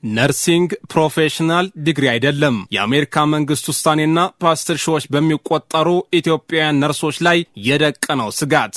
ነርሲንግ ፕሮፌሽናል ዲግሪ አይደለም። የአሜሪካ መንግስት ውሳኔና በ10 ሺዎች በሚቆጠሩ ኢትዮጵያውያን ነርሶች ላይ የደቀነው ስጋት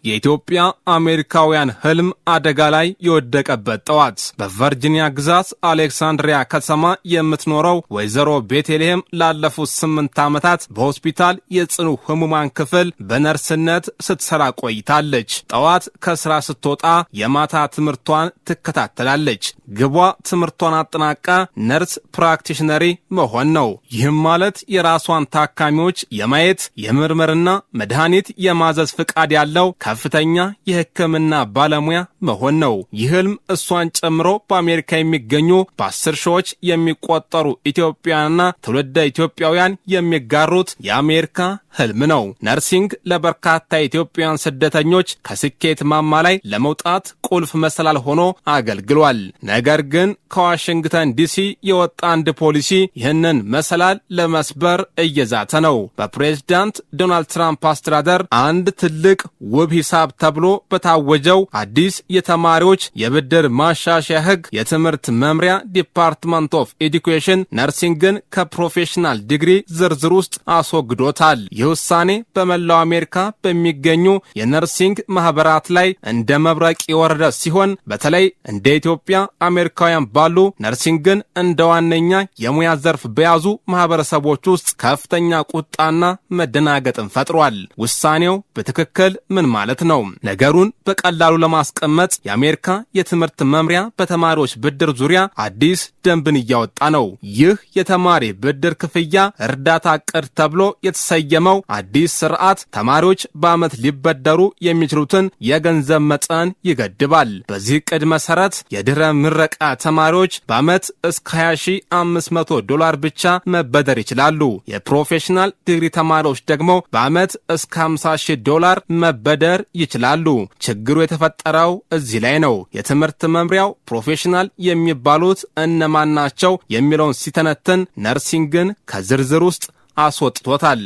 የኢትዮጵያ አሜሪካውያን ህልም አደጋ ላይ የወደቀበት ጠዋት በቨርጂኒያ ግዛት አሌክሳንድሪያ ከተማ የምትኖረው ወይዘሮ ቤተልሔም ላለፉት 8 ዓመታት በሆስፒታል የጽኑ ህሙማን ክፍል በነርስነት ስትሰራ ቆይታለች። ጠዋት ከስራ ስትወጣ የማታ ትምህርቷን ትከታተላለች። ግቧ ትምህርቷን አጠናቃ ነርስ ፕራክቲሽነሪ መሆን ነው። ይህም ማለት የራሷን ታካሚዎች የማየት የምርመርና መድኃኒት የማዘዝ ፍቃድ ያለው ከፍተኛ የሕክምና ባለሙያ መሆን ነው። ይህ ህልም እሷን ጨምሮ በአሜሪካ የሚገኙ በ10 ሺዎች የሚቆጠሩ ኢትዮጵያውያንና ትውልደ ኢትዮጵያውያን የሚጋሩት የአሜሪካ ህልም ነው። ነርሲንግ ለበርካታ ኢትዮጵያውያን ስደተኞች ከስኬት ማማ ላይ ለመውጣት ቁልፍ መሰላል ሆኖ አገልግሏል። ነገር ግን ከዋሽንግተን ዲሲ የወጣ አንድ ፖሊሲ ይህንን መሰላል ለመስበር እየዛተ ነው። በፕሬዝዳንት ዶናልድ ትራምፕ አስተዳደር አንድ ትልቅ ውብ ሂሳብ ተብሎ በታወጀው አዲስ የተማሪዎች የብድር ማሻሻያ ህግ የትምህርት መምሪያ ዲፓርትመንት ኦፍ ኤዱኬሽን ነርሲንግን ከፕሮፌሽናል ዲግሪ ዝርዝር ውስጥ አስወግዶታል። ይህ ውሳኔ በመላው አሜሪካ በሚገኙ የነርሲንግ ማህበራት ላይ እንደ መብረቅ የወረደ ሲሆን በተለይ እንደ ኢትዮጵያ አሜሪካውያን ባሉ ነርሲንግን እንደ ዋነኛ የሙያ ዘርፍ በያዙ ማህበረሰቦች ውስጥ ከፍተኛ ቁጣና መደናገጥን ፈጥሯል። ውሳኔው በትክክል ምን ማለት ነው? ነገሩን በቀላሉ ለማስቀመጥ የአሜሪካ የትምህርት መምሪያ በተማሪዎች ብድር ዙሪያ አዲስ ደንብን እያወጣ ነው። ይህ የተማሪ ብድር ክፍያ እርዳታ ዕቅድ ተብሎ የተሰየመው አዲስ ስርዓት ተማሪዎች በዓመት ሊበደሩ የሚችሉትን የገንዘብ መጠን ይገድባል። በዚህ ዕቅድ መሰረት የድህረ ምረቃ ተማሪዎች በዓመት እስከ $20,500 ብቻ መበደር ይችላሉ። የፕሮፌሽናል ዲግሪ ተማሪዎች ደግሞ በዓመት እስከ $50,000 መበደር ይችላሉ። ችግሩ የተፈጠረው እዚህ ላይ ነው። የትምህርት መምሪያው ፕሮፌሽናል የሚባሉት እነማን ናቸው የሚለውን ሲተነትን ነርሲንግን ከዝርዝር ውስጥ አስወጥቶታል።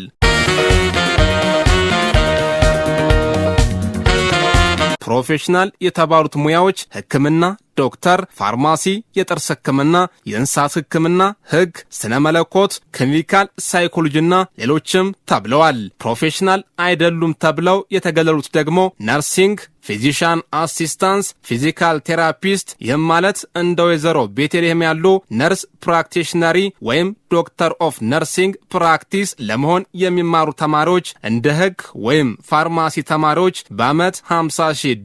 ፕሮፌሽናል የተባሉት ሙያዎች ሕክምና፣ ዶክተር፣ ፋርማሲ፣ የጥርስ ሕክምና፣ የእንስሳት ሕክምና፣ ሕግ፣ ስነ መለኮት፣ ክሊኒካል ሳይኮሎጂና ሌሎችም ተብለዋል። ፕሮፌሽናል አይደሉም ተብለው የተገለሉት ደግሞ ነርሲንግ፣ ፊዚሻን አሲስታንስ፣ ፊዚካል ቴራፒስት፣ ይህም ማለት እንደ ወይዘሮ ቤተልሔም ያሉ ነርስ ፕራክቲሽነሪ ወይም ዶክተር ኦፍ ነርሲንግ ፕራክቲስ ለመሆን የሚማሩ ተማሪዎች እንደ ሕግ ወይም ፋርማሲ ተማሪዎች በዓመት $50,000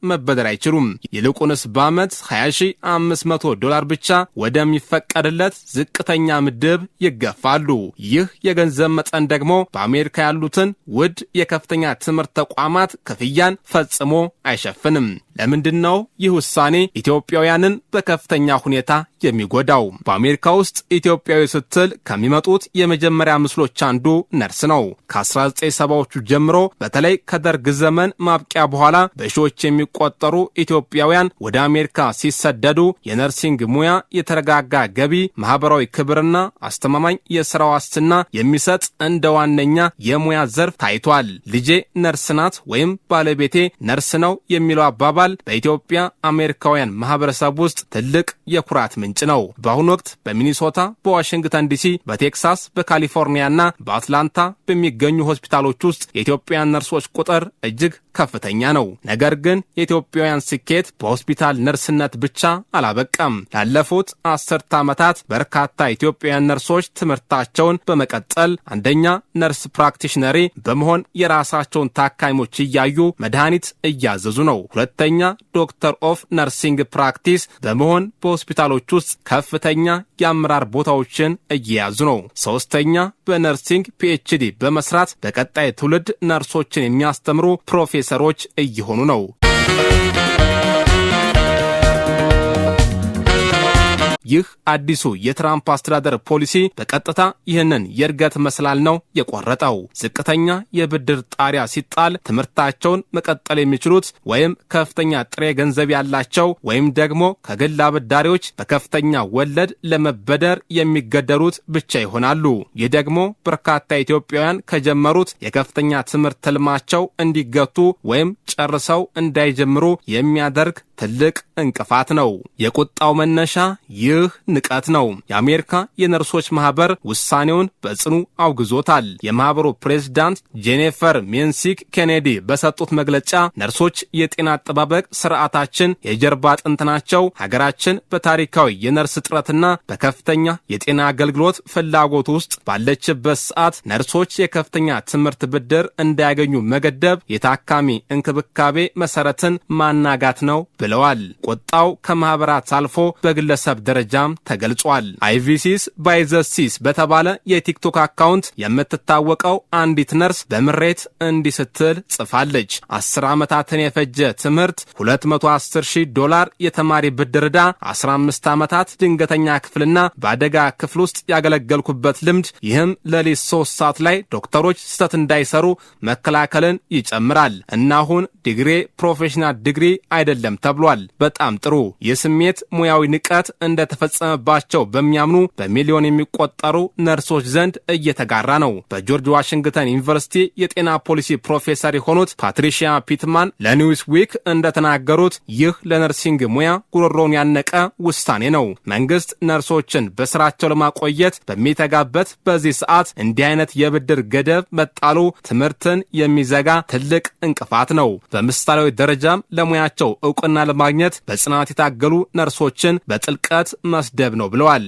መበደር አይችሉም። ይልቁንስ በዓመት $20,500 ብቻ ወደሚፈቀድለት ዝቅተኛ ምድብ ይገፋሉ። ይህ የገንዘብ መጠን ደግሞ በአሜሪካ ያሉትን ውድ የከፍተኛ ትምህርት ተቋማት ክፍያን ፈጽሞ አይሸፍንም። ለምንድነው ይህ ውሳኔ ኢትዮጵያውያንን በከፍተኛ ሁኔታ የሚጎዳው? በአሜሪካ ውስጥ ኢትዮጵያዊ ስትል ከሚመጡት የመጀመሪያ ምስሎች አንዱ ነርስ ነው። ከ1970ዎቹ ጀምሮ በተለይ ከደርግ ዘመን ማብቂያ በኋላ በሺዎች የሚቆጠሩ ኢትዮጵያውያን ወደ አሜሪካ ሲሰደዱ የነርሲንግ ሙያ የተረጋጋ ገቢ፣ ማህበራዊ ክብርና አስተማማኝ የሥራ ዋስትና የሚሰጥ እንደ ዋነኛ የሙያ ዘርፍ ታይቷል። ልጄ ነርስ ናት ወይም ባለቤቴ ነርስ ነው የሚለው አባባል በኢትዮጵያ አሜሪካውያን ማህበረሰብ ውስጥ ትልቅ የኩራት ምንጭ ነው። በአሁኑ ወቅት በሚኒሶታ፣ በዋሽንግተን ዲሲ፣ በቴክሳስ፣ በካሊፎርኒያና በአትላንታ በሚገኙ ሆስፒታሎች ውስጥ የኢትዮጵያውያን ነርሶች ቁጥር እጅግ ከፍተኛ ነው። ነገር ግን የኢትዮጵያውያን ስኬት በሆስፒታል ነርስነት ብቻ አላበቃም። ላለፉት 10 ዓመታት በርካታ ኢትዮጵያውያን ነርሶች ትምህርታቸውን በመቀጠል አንደኛ ነርስ ፕራክቲሽነሪ በመሆን የራሳቸውን ታካሚዎች እያዩ መድኃኒት እያዘዙ ነው። ሁለተኛ ዶክተር ኦፍ ነርሲንግ ፕራክቲስ በመሆን በሆስፒታሎች ውስጥ ከፍተኛ የአመራር ቦታዎችን እየያዙ ነው። ሶስተኛ በነርሲንግ PhD በመስራት በቀጣይ ትውልድ ነርሶችን የሚያስተምሩ ፕሮፌሰሮች እየሆኑ ነው። ይህ አዲሱ የትራምፕ አስተዳደር ፖሊሲ በቀጥታ ይህንን የእድገት መሰላል ነው የቆረጠው። ዝቅተኛ የብድር ጣሪያ ሲጣል ትምህርታቸውን መቀጠል የሚችሉት ወይም ከፍተኛ ጥሬ ገንዘብ ያላቸው ወይም ደግሞ ከግል አበዳሪዎች በከፍተኛ ወለድ ለመበደር የሚገደዱት ብቻ ይሆናሉ። ይህ ደግሞ በርካታ ኢትዮጵያውያን ከጀመሩት የከፍተኛ ትምህርት ህልማቸው እንዲገቱ ወይም ጨርሰው እንዳይጀምሩ የሚያደርግ ትልቅ እንቅፋት ነው። የቁጣው መነሻ ይህ ንቀት ነው። የአሜሪካ የነርሶች ማህበር ውሳኔውን በጽኑ አውግዞታል። የማህበሩ ፕሬዝዳንት ጄኒፈር ሜንሲክ ኬኔዲ በሰጡት መግለጫ ነርሶች የጤና አጠባበቅ ስርዓታችን የጀርባ አጥንት ናቸው። ሀገራችን በታሪካዊ የነርስ እጥረትና በከፍተኛ የጤና አገልግሎት ፍላጎት ውስጥ ባለችበት ሰዓት ነርሶች የከፍተኛ ትምህርት ብድር እንዳያገኙ መገደብ የታካሚ እንክብካቤ መሰረትን ማናጋት ነው ብለዋል። ቁጣው ከማህበራት አልፎ በግለሰብ ደረጃም ተገልጿል። አይቪሲስ ባይዘሲስ በተባለ የቲክቶክ አካውንት የምትታወቀው አንዲት ነርስ በምሬት እንዲህ ስትል ጽፋለች። 10 ዓመታትን የፈጀ ትምህርት፣ $210,000 የተማሪ ብድር ዕዳ፣ 15 ዓመታት ድንገተኛ ክፍልና በአደጋ ክፍል ውስጥ ያገለገልኩበት ልምድ፣ ይህም ሌሊት 3 ሰዓት ላይ ዶክተሮች ስህተት እንዳይሰሩ መከላከልን ይጨምራል እና አሁን ዲግሪ ፕሮፌሽናል ዲግሪ አይደለም ተብሏል። በጣም ጥሩ። የስሜት ሙያዊ ንቀት እንደተፈጸመባቸው በሚያምኑ በሚሊዮን የሚቆጠሩ ነርሶች ዘንድ እየተጋራ ነው። በጆርጅ ዋሽንግተን ዩኒቨርሲቲ የጤና ፖሊሲ ፕሮፌሰር የሆኑት ፓትሪሺያ ፒትማን ለኒውስ ዊክ እንደተናገሩት ይህ ለነርሲንግ ሙያ ጉሮሮን ያነቀ ውሳኔ ነው። መንግስት ነርሶችን በስራቸው ለማቆየት በሚተጋበት በዚህ ሰዓት እንዲህ አይነት የብድር ገደብ መጣሉ ትምህርትን የሚዘጋ ትልቅ እንቅፋት ነው። በምሳሌያዊ ደረጃም ለሙያቸው እውቅና ለማግኘት በጽናት የታገሉ ነርሶችን በጥልቀት መስደብ ነው ብለዋል።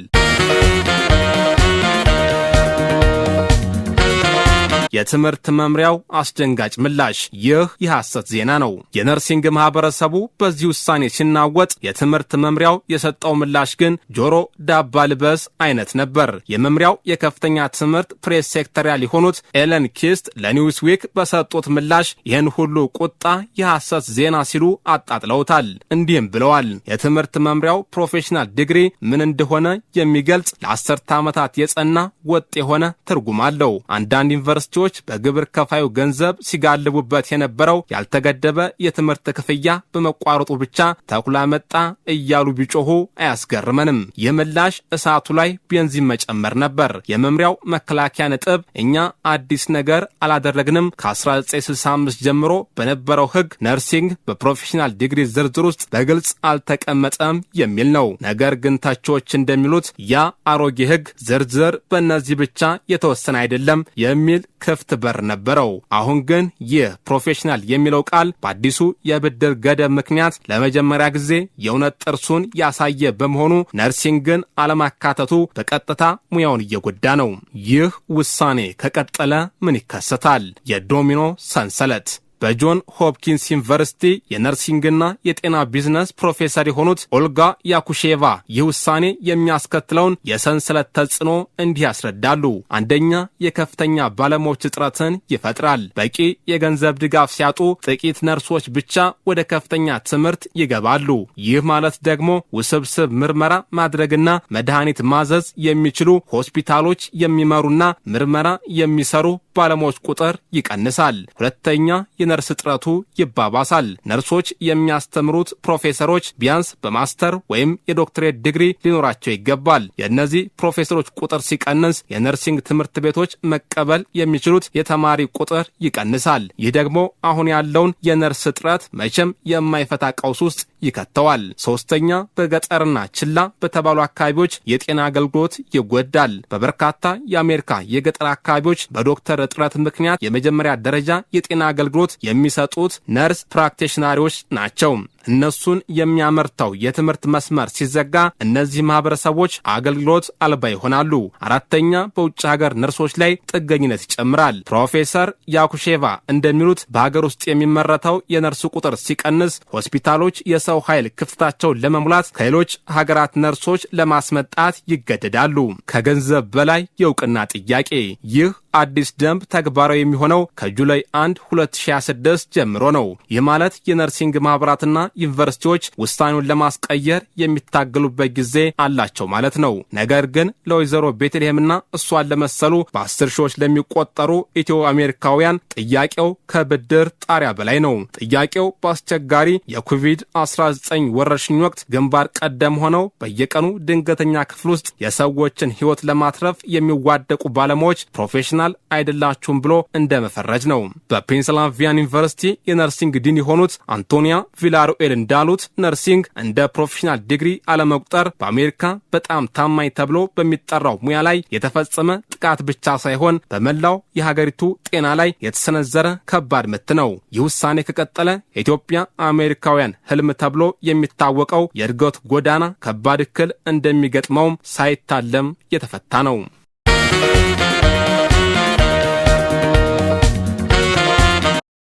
የትምህርት መምሪያው አስደንጋጭ ምላሽ። ይህ የሐሰት ዜና ነው። የነርሲንግ ማህበረሰቡ በዚህ ውሳኔ ሲናወጥ የትምህርት መምሪያው የሰጠው ምላሽ ግን ጆሮ ዳባ ልበስ አይነት ነበር። የመምሪያው የከፍተኛ ትምህርት ፕሬስ ሴክሬታሪ የሆኑት ኤለን ኪስት ለኒውስ ዊክ በሰጡት ምላሽ ይህን ሁሉ ቁጣ የሐሰት ዜና ሲሉ አጣጥለውታል። እንዲህም ብለዋል። የትምህርት መምሪያው ፕሮፌሽናል ዲግሪ ምን እንደሆነ የሚገልጽ ለ10 ዓመታት የጸና ወጥ የሆነ ትርጉም አለው። አንዳንድ ዩኒቨርሲቲዎች በግብር ከፋዩ ገንዘብ ሲጋልቡበት የነበረው ያልተገደበ የትምህርት ክፍያ በመቋረጡ ብቻ ተኩላ መጣ እያሉ ቢጮሁ አያስገርመንም። የምላሽ እሳቱ ላይ ቤንዚን መጨመር ነበር። የመምሪያው መከላከያ ነጥብ እኛ አዲስ ነገር አላደረግንም፣ ከ1965 ጀምሮ በነበረው ሕግ ነርሲንግ በፕሮፌሽናል ዲግሪ ዝርዝር ውስጥ በግልጽ አልተቀመጠም የሚል ነው። ነገር ግን ተቺዎች እንደሚሉት ያ አሮጌ ሕግ ዝርዝር በእነዚህ ብቻ የተወሰነ አይደለም የሚል ክፍት በር ነበረው። አሁን ግን ይህ ፕሮፌሽናል የሚለው ቃል በአዲሱ የብድር ገደብ ምክንያት ለመጀመሪያ ጊዜ የእውነት ጥርሱን ያሳየ በመሆኑ ነርሲንግን አለማካተቱ በቀጥታ ሙያውን እየጎዳ ነው። ይህ ውሳኔ ከቀጠለ ምን ይከሰታል? የዶሚኖ ሰንሰለት። በጆን ሆፕኪንስ ዩኒቨርሲቲ የነርሲንግና የጤና ቢዝነስ ፕሮፌሰር የሆኑት ኦልጋ ያኩሼቫ ይህ ውሳኔ የሚያስከትለውን የሰንሰለት ተጽዕኖ እንዲህ ያስረዳሉ። አንደኛ፣ የከፍተኛ ባለሙያዎች እጥረትን ይፈጥራል። በቂ የገንዘብ ድጋፍ ሲያጡ ጥቂት ነርሶች ብቻ ወደ ከፍተኛ ትምህርት ይገባሉ። ይህ ማለት ደግሞ ውስብስብ ምርመራ ማድረግና መድኃኒት ማዘዝ የሚችሉ ሆስፒታሎች የሚመሩና ምርመራ የሚሰሩ ባለሙያዎች ቁጥር ይቀንሳል። ሁለተኛ፣ የነርስ እጥረቱ ይባባሳል። ነርሶች የሚያስተምሩት ፕሮፌሰሮች ቢያንስ በማስተር ወይም የዶክትሬት ዲግሪ ሊኖራቸው ይገባል። የእነዚህ ፕሮፌሰሮች ቁጥር ሲቀንስ የነርሲንግ ትምህርት ቤቶች መቀበል የሚችሉት የተማሪ ቁጥር ይቀንሳል። ይህ ደግሞ አሁን ያለውን የነርስ እጥረት መቼም የማይፈታ ቀውስ ውስጥ ይከተዋል። ሶስተኛ፣ በገጠርና ችላ በተባሉ አካባቢዎች የጤና አገልግሎት ይጎዳል። በበርካታ የአሜሪካ የገጠር አካባቢዎች በዶክተር እጥረት ምክንያት የመጀመሪያ ደረጃ የጤና አገልግሎት የሚሰጡት ነርስ ፕራክቲሽነሮች ናቸው። እነሱን የሚያመርተው የትምህርት መስመር ሲዘጋ እነዚህ ማህበረሰቦች አገልግሎት አልባ ይሆናሉ። አራተኛ፣ በውጭ ሀገር ነርሶች ላይ ጥገኝነት ይጨምራል። ፕሮፌሰር ያኩሼቫ እንደሚሉት በሀገር ውስጥ የሚመረተው የነርሱ ቁጥር ሲቀንስ ሆስፒታሎች የሰው ኃይል ክፍተታቸውን ለመሙላት ከሌሎች ሀገራት ነርሶች ለማስመጣት ይገደዳሉ። ከገንዘብ በላይ የእውቅና ጥያቄ። ይህ አዲስ ደንብ ተግባራዊ የሚሆነው ከጁላይ 1 2026 ጀምሮ ነው። ይህ ማለት የነርሲንግ ማህበራትና ዩኒቨርሲቲዎች ውሳኔውን ለማስቀየር የሚታገሉበት ጊዜ አላቸው ማለት ነው። ነገር ግን ለወይዘሮ ቤተልሔምና እሷን ለመሰሉ በ10 ሺዎች ለሚቆጠሩ ኢትዮ አሜሪካውያን ጥያቄው ከብድር ጣሪያ በላይ ነው። ጥያቄው በአስቸጋሪ የኮቪድ-19 ወረርሽኝ ወቅት ግንባር ቀደም ሆነው በየቀኑ ድንገተኛ ክፍል ውስጥ የሰዎችን ሕይወት ለማትረፍ የሚዋደቁ ባለሙያዎች ፕሮፌሽናል አይደላችሁም ብሎ እንደመፈረጅ ነው። በፔንሲልቫኒያ ዩኒቨርሲቲ የነርሲንግ ዲን የሆኑት አንቶኒያ ቪላሩኤል እንዳሉት ነርሲንግ እንደ ፕሮፌሽናል ዲግሪ አለመቁጠር በአሜሪካ በጣም ታማኝ ተብሎ በሚጠራው ሙያ ላይ የተፈጸመ ጥቃት ብቻ ሳይሆን በመላው የሀገሪቱ ጤና ላይ የተሰነዘረ ከባድ ምት ነው። ይህ ውሳኔ ከቀጠለ የኢትዮጵያ አሜሪካውያን ህልም ተብሎ የሚታወቀው የእድገት ጎዳና ከባድ እክል እንደሚገጥመውም ሳይታለም የተፈታ ነው።